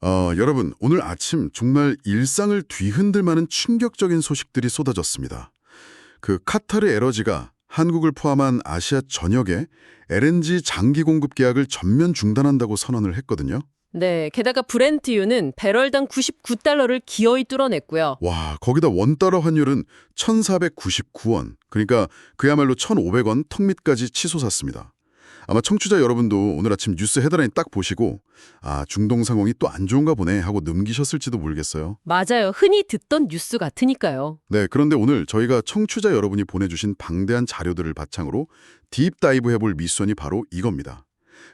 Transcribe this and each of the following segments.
여러분, 오늘 아침 정말 일상을 뒤흔들 만한 충격적인 소식들이 쏟아졌습니다. 그 카타르 에너지가 한국을 포함한 아시아 전역에 LNG 장기 공급 계약을 전면 중단한다고 선언을 했거든요. 네, 게다가 브렌트유는 배럴당 99달러를 기어이 뚫어냈고요. 와, 거기다 원달러 환율은 1,499원, 그러니까 그야말로 1,500원 턱밑까지 치솟았습니다. 아마 청취자 여러분도 오늘 아침 뉴스 헤드라인 딱 보시고 중동 상황이 또 안 좋은가 보네 하고 넘기셨을지도 모르겠어요. 맞아요. 흔히 듣던 뉴스 같으니까요. 네, 그런데 오늘 저희가 청취자 여러분이 보내주신 방대한 자료들을 바탕으로 딥다이브 해볼 미션이 바로 이겁니다.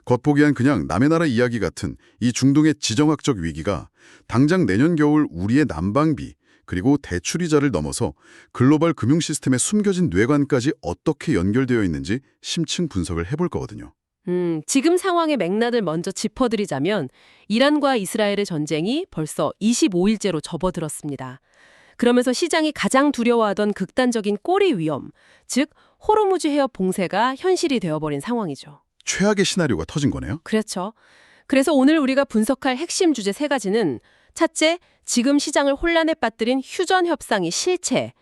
겉보기엔 그냥 남의 나라 이야기 같은 이 중동의 지정학적 위기가 당장 내년 겨울 우리의 난방비 그리고 대출이자를 넘어서 글로벌 금융 시스템에 숨겨진 뇌관까지 어떻게 연결되어 있는지 심층 분석을 해볼 거거든요. 지금 상황의 맥락을 먼저 짚어드리자면 이란과 이스라엘의 전쟁이 벌써 25일째로 접어들었습니다. 그러면서 시장이 가장 두려워하던 극단적인 꼬리 위험, 즉 호르무즈 해협 봉쇄가 현실이 되어버린 상황이죠. 최악의 시나리오가 터진 거네요. 그렇죠. 그래서 오늘 우리가 분석할 핵심 주제 세 가지는 첫째, 지금 시장을 혼란에 빠뜨린 휴전 협상의 실체.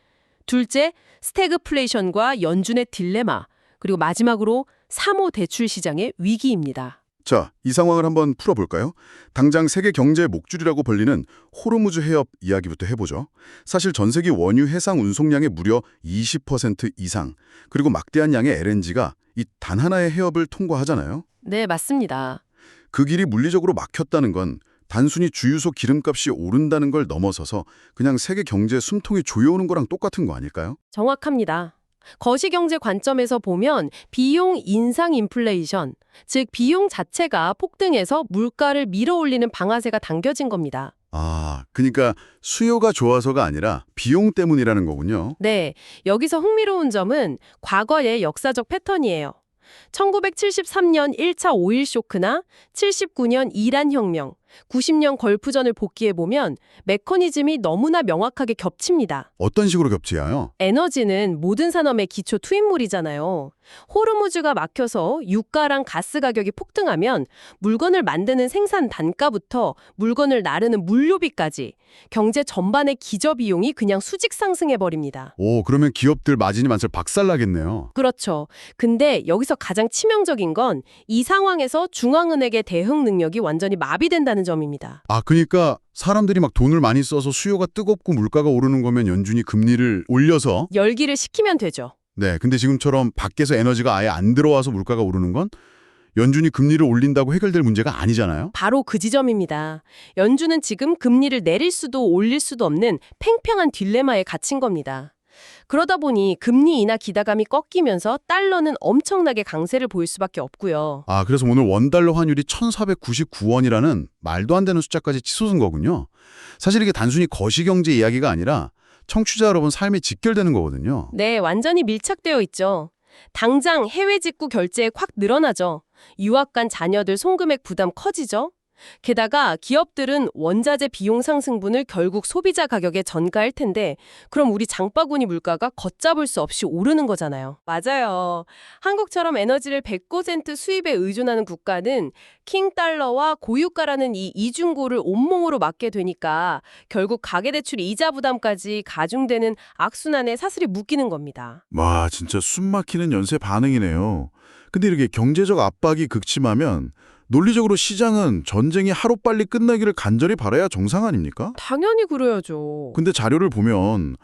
둘째, 스태그플레이션과 연준의 딜레마. 그리고 마지막으로 사모 대출 시장의 위기입니다. 자, 이 상황을 한번 풀어볼까요? 당장 세계 경제의 목줄이라고 불리는 호르무즈 해협 이야기부터 해보죠. 사실 전 세계 원유 해상 운송량의 무려 20% 이상, 그리고 막대한 양의 LNG가 이 단 하나의 해협을 통과하잖아요. 네, 맞습니다. 그 길이 물리적으로 막혔다는 건 단순히 주유소 기름값이 오른다는 걸 넘어서서 그냥 세계 경제의 숨통이 조여오는 거랑 똑같은 거 아닐까요? 정확합니다. 거시경제 관점에서 보면 비용 인상 인플레이션, 즉 비용 자체가 폭등해서 물가를 밀어올리는 방아쇠가 당겨진 겁니다. 그러니까 수요가 좋아서가 아니라 비용 때문이라는 거군요. 네, 여기서 흥미로운 점은 과거의 역사적 패턴이에요. 1973년 1차 오일 쇼크나 79년 이란 혁명, 90년 걸프전을 복기해보면 메커니즘이 너무나 명확하게 겹칩니다. 어떤 식으로 겹치나요? 에너지는 모든 산업의 기초 투입물이잖아요. 호르무즈가 막혀서 유가랑 가스 가격이 폭등하면 물건을 만드는 생산 단가부터 물건을 나르는 물류비까지 경제 전반의 기저비용이 그냥 수직 상승해버립니다. 그러면 기업들 마진이 만살 박살나겠네요. 그렇죠. 근데 여기서 가장 치명적인 건 이 상황에서 중앙은행의 대응 능력이 완전히 마비된다는 점입니다. 그러니까 사람들이 막 돈을 많이 써서 수요가 뜨겁고 물가가 오르는 거면 연준이 금리를 올려서 열기를 식히면 되죠. 네, 근데 지금처럼 밖에서 에너지가 아예 안 들어와서 물가가 오르는 건 연준이 금리를 올린다고 해결될 문제가 아니잖아요. 바로 그 지점입니다. 연준은 지금 금리를 내릴 수도 올릴 수도 없는 팽팽한 딜레마에 갇힌 겁니다. 그러다 보니 금리 인하 기대감이 꺾이면서 달러는 엄청나게 강세를 보일 수밖에 없고요. 그래서 오늘 원달러 환율이 1,499원이라는 말도 안 되는 숫자까지 치솟은 거군요. 사실 이게 단순히 거시경제 이야기가 아니라 청취자 여러분 삶에 직결되는 거거든요. 네, 완전히 밀착되어 있죠. 당장 해외 직구 결제액 확 늘어나죠. 유학 간 자녀들 송금액 부담 커지죠. 게다가 기업들은 원자재 비용 상승분을 결국 소비자 가격에 전가할 텐데 그럼 우리 장바구니 물가가 걷잡을 수 없이 오르는 거잖아요. 맞아요. 한국처럼 에너지를 100% 수입에 의존하는 국가는 킹달러와 고유가라는 이 이중고를 온몸으로 맞게 되니까 결국 가계대출 이자 부담까지 가중되는 악순환에 사슬이 묶이는 겁니다. 와, 진짜 숨막히는 연쇄 반응이네요. 근데 이렇게 경제적 압박이 극심하면 논리적으로 시장은 전쟁이 하루빨리 끝나기를 간절히 바라야 정상 아닙니까? 당연히 그래야죠. 근데 자료를 보면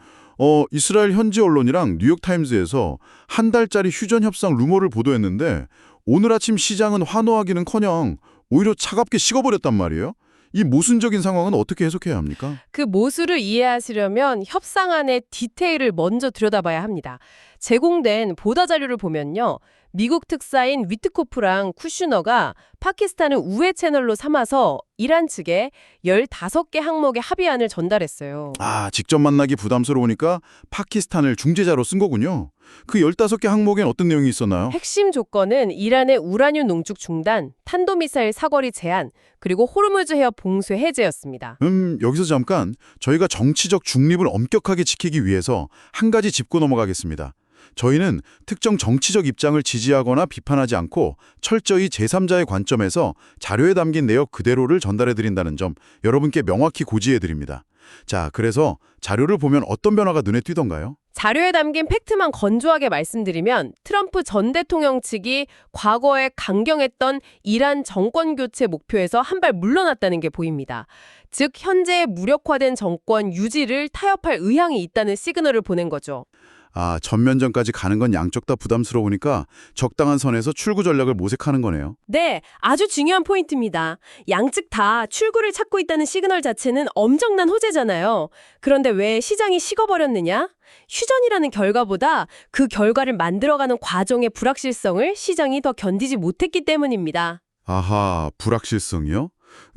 이스라엘 현지 언론이랑 뉴욕타임즈에서 한 달짜리 휴전 협상 루머를 보도했는데 오늘 아침 시장은 환호하기는커녕 오히려 차갑게 식어버렸단 말이에요. 이 모순적인 상황은 어떻게 해석해야 합니까? 그 모수를 이해하시려면 협상안의 디테일을 먼저 들여다봐야 합니다. 제공된 보도 자료를 보면요. 미국 특사인 위트코프랑 쿠슈너가 파키스탄을 우회 채널로 삼아서 이란 측에 15개 항목의 합의안을 전달했어요. 직접 만나기 부담스러우니까 파키스탄을 중재자로 쓴 거군요. 그 15개 항목엔 어떤 내용이 있었나요? 핵심 조건은 이란의 우라늄 농축 중단, 탄도미사일 사거리 제한, 그리고 호르무즈 해협 봉쇄 해제였습니다. 여기서 잠깐 저희가 정치적 중립을 엄격하게 지키기 위해서 한 가지 짚고 넘어가겠습니다. 저희는 특정 정치적 입장을 지지하거나 비판하지 않고 철저히 제3자의 관점에서 자료에 담긴 내역 그대로를 전달해드린다는 점 여러분께 명확히 고지해드립니다. 자, 그래서 자료를 보면 어떤 변화가 눈에 띄던가요? 자료에 담긴 팩트만 건조하게 말씀드리면 트럼프 전 대통령 측이 과거에 강경했던 이란 정권 교체 목표에서 한 발 물러났다는 게 보입니다. 즉 현재 무력화된 정권 유지를 타협할 의향이 있다는 시그널을 보낸 거죠. 아, 전면전까지 가는 건 양쪽 다 부담스러우니까 적당한 선에서 출구 전략을 모색하는 거네요. 네, 아주 중요한 포인트입니다. 양측 다 출구를 찾고 있다는 시그널 자체는 엄청난 호재잖아요. 그런데 왜 시장이 식어버렸느냐? 휴전이라는 결과보다 그 결과를 만들어가는 과정의 불확실성을 시장이 더 견디지 못했기 때문입니다. 아하, 불확실성이요?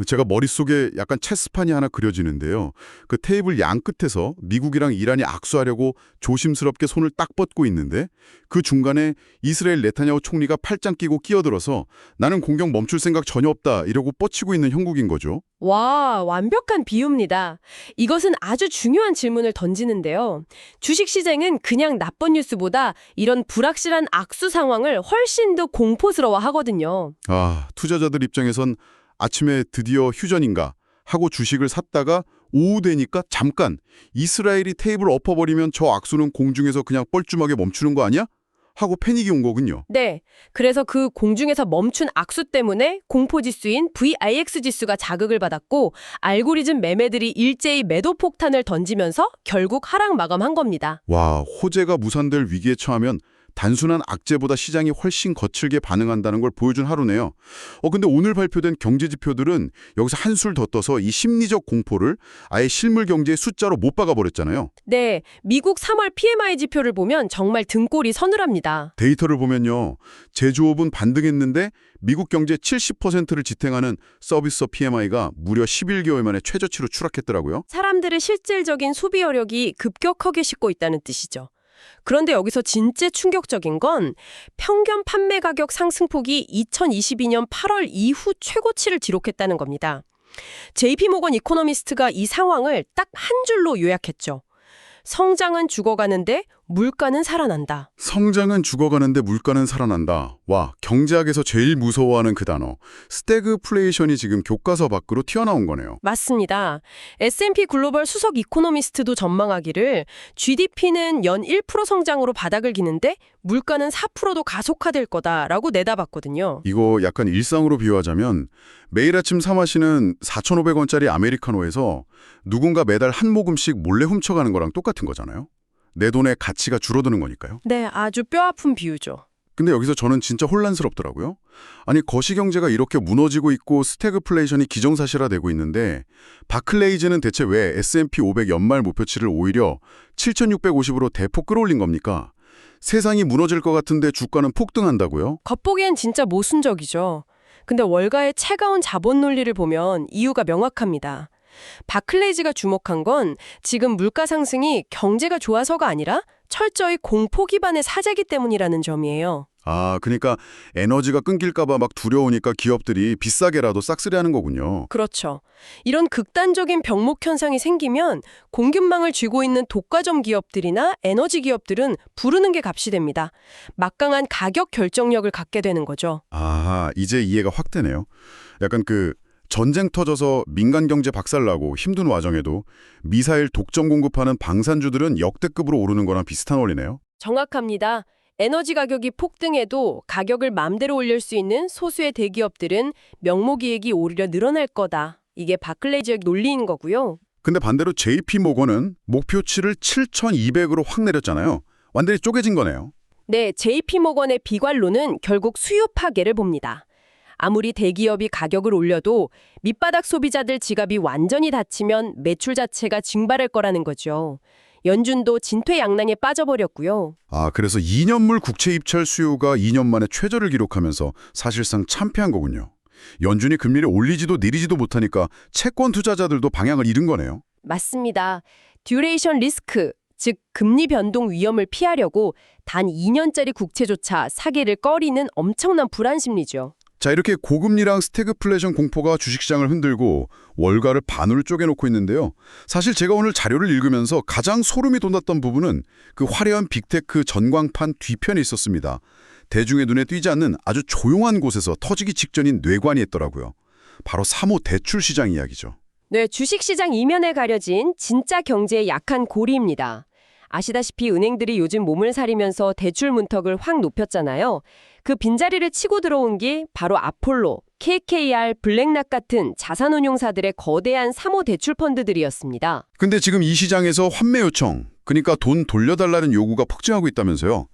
제가 머릿속에 약간 체스판이 하나 그려지는데요. 그 테이블 양 끝에서 미국이랑 이란이 악수하려고 조심스럽게 손을 딱 뻗고 있는데 그 중간에 이스라엘 네타냐후 총리가 팔짱 끼고 끼어들어서 나는 공격 멈출 생각 전혀 없다 이러고 뻗치고 있는 형국인 거죠. 와, 완벽한 비유입니다. 이것은 아주 중요한 질문을 던지는데요. 주식시장은 그냥 나쁜 뉴스보다 이런 불확실한 악수 상황을 훨씬 더 공포스러워 하거든요. 아, 투자자들 입장에선 아침에 드디어 휴전인가 하고 주식을 샀다가 오후 되니까 잠깐 이스라엘이 테이블 엎어버리면 저 악수는 공중에서 그냥 뻘쭘하게 멈추는 거 아니야? 하고 패닉이 온 거군요. 네, 그래서 그 공중에서 멈춘 악수 때문에 공포지수인 VIX 지수가 자극을 받았고 알고리즘 매매들이 일제히 매도 폭탄을 던지면서 결국 하락 마감한 겁니다. 와, 호재가 무산될 위기에 처하면 단순한 악재보다 시장이 훨씬 거칠게 반응한다는 걸 보여준 하루네요. 근데 오늘 발표된 경제 지표들은 여기서 한술 더 떠서 이 심리적 공포를 아예 실물 경제의 숫자로 못 박아버렸잖아요. 네, 미국 3월 PMI 지표를 보면 정말 등골이 서늘합니다. 데이터를 보면요. 제조업은 반등했는데 미국 경제 70%를 지탱하는 서비스업 PMI가 무려 11개월 만에 최저치로 추락했더라고요. 사람들의 실질적인 소비 여력이 급격하게 식고 있다는 뜻이죠. 그런데 여기서 진짜 충격적인 건 평균 판매 가격 상승폭이 2022년 8월 이후 최고치를 기록했다는 겁니다. JP모건 이코노미스트가 이 상황을 딱 한 줄로 요약했죠. 성장은 죽어가는데 물가는 살아난다. 성장은 죽어가는데 물가는 살아난다. 와, 경제학에서 제일 무서워하는 그 단어. 스태그플레이션이 지금 교과서 밖으로 튀어나온 거네요. 맞습니다. S&P 글로벌 수석 이코노미스트도 전망하기를 GDP는 연 1% 성장으로 바닥을 기는데 물가는 4%도 가속화될 거다라고 내다봤거든요. 이거 약간 일상으로 비유하자면 매일 아침 사 마시는 4,500원짜리 아메리카노에서 누군가 매달 한 모금씩 몰래 훔쳐가는 거랑 똑같은 거잖아요. 내 돈의 가치가 줄어드는 거니까요. 네, 아주 뼈아픈 비유죠. 근데 여기서 저는 진짜 혼란스럽더라고요. 아니, 거시경제가 이렇게 무너지고 있고 스태그플레이션이 기정사실화되고 있는데 바클레이즈는 대체 왜 S&P 500 연말 목표치를 오히려 7,650으로 대폭 끌어올린 겁니까? 세상이 무너질 것 같은데 주가는 폭등한다고요? 겉보기엔 진짜 모순적이죠. 근데 월가의 차가운 자본 논리를 보면 이유가 명확합니다. 바클레이즈가 주목한 건 지금 물가 상승이 경제가 좋아서가 아니라 철저히 공포 기반의 사재기 때문이라는 점이에요. 아, 그러니까 에너지가 끊길까 봐 막 두려우니까 기업들이 비싸게라도 싹쓸이하는 거군요. 그렇죠. 이런 극단적인 병목 현상이 생기면 공급망을 쥐고 있는 독과점 기업들이나 에너지 기업들은 부르는 게 값이 됩니다. 막강한 가격 결정력을 갖게 되는 거죠. 아, 이제 이해가 확 되네요. 약간 전쟁 터져서 민간 경제 박살나고 힘든 와중에도 미사일 독점 공급하는 방산주들은 역대급으로 오르는 거랑 비슷한 원리네요. 정확합니다. 에너지 가격이 폭등해도 가격을 맘대로 올릴 수 있는 소수의 대기업들은 명목이익이 오히려 늘어날 거다. 이게 바클레이즈의 논리인 거고요. 근데 반대로 JP모건은 목표치를 7,200으로 확 내렸잖아요. 완전히 쪼개진 거네요. 네, JP모건의 비관론은 결국 수요 파괴를 봅니다. 아무리 대기업이 가격을 올려도 밑바닥 소비자들 지갑이 완전히 닫히면 매출 자체가 증발할 거라는 거죠. 연준도 진퇴양난에 빠져버렸고요. 아, 그래서 2년물 국채 입찰 수요가 2년 만에 최저를 기록하면서 사실상 참패한 거군요. 연준이 금리를 올리지도 내리지도 못하니까 채권 투자자들도 방향을 잃은 거네요. 맞습니다. 듀레이션 리스크, 즉 금리 변동 위험을 피하려고 단 2년짜리 국채조차 사기를 꺼리는 엄청난 불안 심리죠. 자, 이렇게 고금리랑 스태그플레이션 공포가 주식시장을 흔들고 월가를 반으로 쪼개놓고 있는데요. 사실 제가 오늘 자료를 읽으면서 가장 소름이 돋았던 부분은 그 화려한 빅테크 전광판 뒤편에 있었습니다. 대중의 눈에 띄지 않는 아주 조용한 곳에서 터지기 직전인 뇌관이 있더라고요. 바로 사모 대출 시장 이야기죠. 네, 주식시장 이면에 가려진 진짜 경제의 약한 고리입니다. 아시다시피 은행들이 요즘 몸을 사리면서 대출 문턱을 확 높였잖아요. 그 빈자리를 치고 들어온 게 바로 아폴로, KKR, 블랙락 같은 자산운용사들의 거대한 사모 대출 펀드들이었습니다. 근데 지금 이 시장에서 환매 요청, 그러니까 돈 돌려달라는 요구가 폭증하고 있다면서요.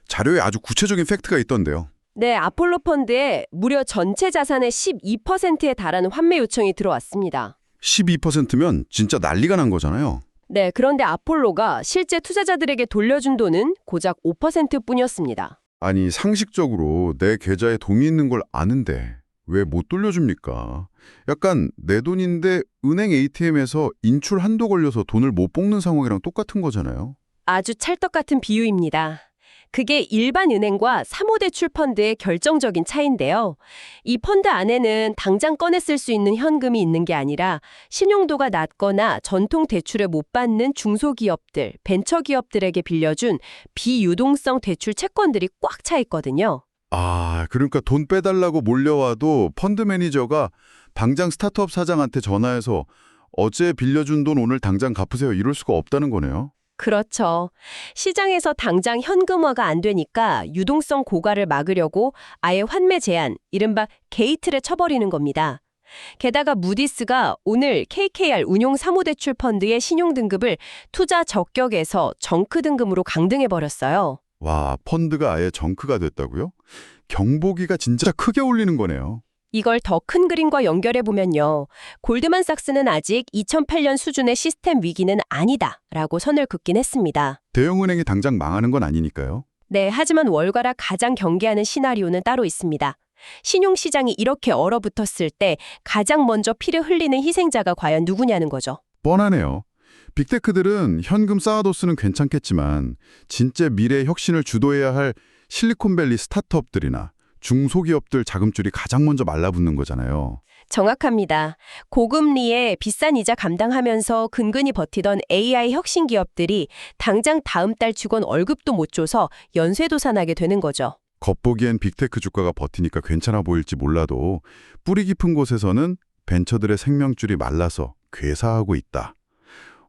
자료에 아주 구체적인 팩트가 있던데요. 네, 아폴로 펀드에 무려 전체 자산의 12%에 달하는 환매 요청이 들어왔습니다. 12%면 진짜 난리가 난 거잖아요. 네, 그런데 아폴로가 실제 투자자들에게 돌려준 돈은 고작 5%뿐이었습니다. 아니, 상식적으로 내 계좌에 돈이 있는 걸 아는데 왜 못 돌려줍니까? 약간 내 돈인데 은행 ATM에서 인출 한도 걸려서 돈을 못 뽑는 상황이랑 똑같은 거잖아요. 아주 찰떡 같은 비유입니다. 그게 일반 은행과 사모대출 펀드의 결정적인 차이인데요. 이 펀드 안에는 당장 꺼내 쓸 수 있는 현금이 있는 게 아니라 신용도가 낮거나 전통 대출을 못 받는 중소기업들, 벤처기업들에게 빌려준 비유동성 대출 채권들이 꽉 차 있거든요. 아, 그러니까 돈 빼달라고 몰려와도 펀드 매니저가 당장 스타트업 사장한테 전화해서 어제 빌려준 돈 오늘 당장 갚으세요 이럴 수가 없다는 거네요. 그렇죠. 시장에서 당장 현금화가 안 되니까 유동성 고갈을 막으려고 아예 환매 제한, 이른바 게이트를 쳐버리는 겁니다. 게다가 무디스가 오늘 KKR 운용 사모대출 펀드의 신용등급을 투자 적격에서 정크 등급으로 강등해버렸어요. 와, 펀드가 아예 정크가 됐다고요? 경보기가 진짜 크게 울리는 거네요. 이걸 더 큰 그림과 연결해보면요. 골드만삭스는 아직 2008년 수준의 시스템 위기는 아니다라고 선을 긋긴 했습니다. 대형은행이 당장 망하는 건 아니니까요. 네, 하지만 월가라 가장 경계하는 시나리오는 따로 있습니다. 신용시장이 이렇게 얼어붙었을 때 가장 먼저 피를 흘리는 희생자가 과연 누구냐는 거죠. 뻔하네요. 빅테크들은 현금 쌓아뒀으면 괜찮겠지만 진짜 미래의 혁신을 주도해야 할 실리콘밸리 스타트업들이나 중소기업들 자금줄이 가장 먼저 말라붙는 거잖아요. 정확합니다. 고금리에 비싼 이자 감당하면서 근근히 버티던 AI 혁신 기업들이 당장 다음 달 직원 월급도 못 줘서 연쇄도산하게 되는 거죠. 겉보기엔 빅테크 주가가 버티니까 괜찮아 보일지 몰라도 뿌리 깊은 곳에서는 벤처들의 생명줄이 말라서 괴사하고 있다.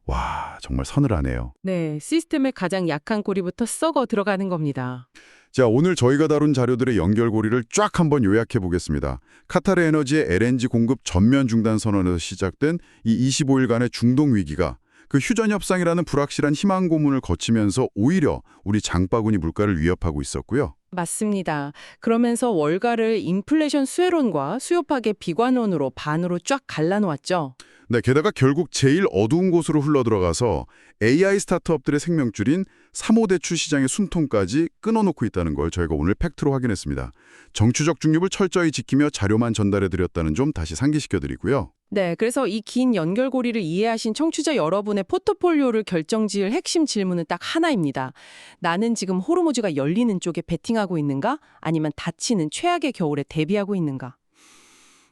와, 정말 서늘하네요. 네, 시스템의 가장 약한 고리부터 썩어 들어가는 겁니다. 자, 오늘 저희가 다룬 자료들의 연결고리를 쫙 한번 요약해 보겠습니다. 카타르 에너지의 LNG 공급 전면 중단 선언에서 시작된 이 25일간의 중동 위기가 그 휴전 협상이라는 불확실한 희망 고문을 거치면서 오히려 우리 장바구니 물가를 위협하고 있었고요. 맞습니다. 그러면서 월가를 인플레이션 수혜론과 수요 파괴 비관론으로 반으로 쫙 갈라놓았죠. 네, 게다가 결국 제일 어두운 곳으로 흘러들어가서 AI 스타트업들의 생명줄인 사모대출 시장의 숨통까지 끊어놓고 있다는 걸 저희가 오늘 팩트로 확인했습니다. 정치적 중립을 철저히 지키며 자료만 전달해드렸다는 점 다시 상기시켜드리고요. 네, 그래서 이 긴 연결고리를 이해하신 청취자 여러분의 포트폴리오를 결정지을 핵심 질문은 딱 하나입니다. 나는 지금 호르무즈가 열리는 쪽에 베팅하고 있는가? 아니면 닫히는 최악의 겨울에 대비하고 있는가?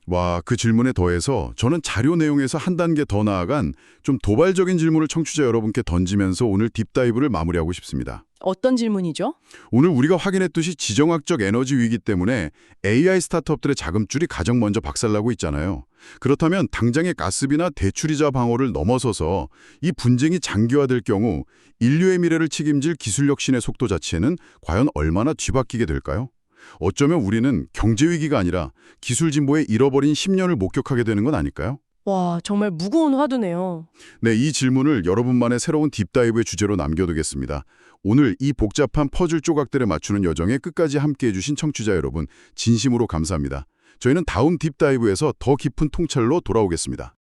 와, 그 질문에 더해서 저는 자료 내용에서 한 단계 더 나아간 좀 도발적인 질문을 청취자 여러분께 던지면서 오늘 딥다이브를 마무리하고 싶습니다. 어떤 질문이죠? 오늘 우리가 확인했듯이 지정학적 에너지 위기 때문에 AI 스타트업들의 자금줄이 가장 먼저 박살나고 있잖아요. 그렇다면 당장의 가스비나 대출이자 방어를 넘어서서 이 분쟁이 장기화될 경우 인류의 미래를 책임질 기술 혁신의 속도 자체는 과연 얼마나 뒤바뀌게 될까요? 어쩌면 우리는 경제 위기가 아니라 기술 진보에 잃어버린 10년을 목격하게 되는 건 아닐까요? 와, 정말 무거운 화두네요. 네, 이 질문을 여러분만의 새로운 딥다이브의 주제로 남겨두겠습니다. 오늘 이 복잡한 퍼즐 조각들에 맞추는 여정에 끝까지 함께해 주신 청취자 여러분, 진심으로 감사합니다. 저희는 다음 딥다이브에서 더 깊은 통찰로 돌아오겠습니다.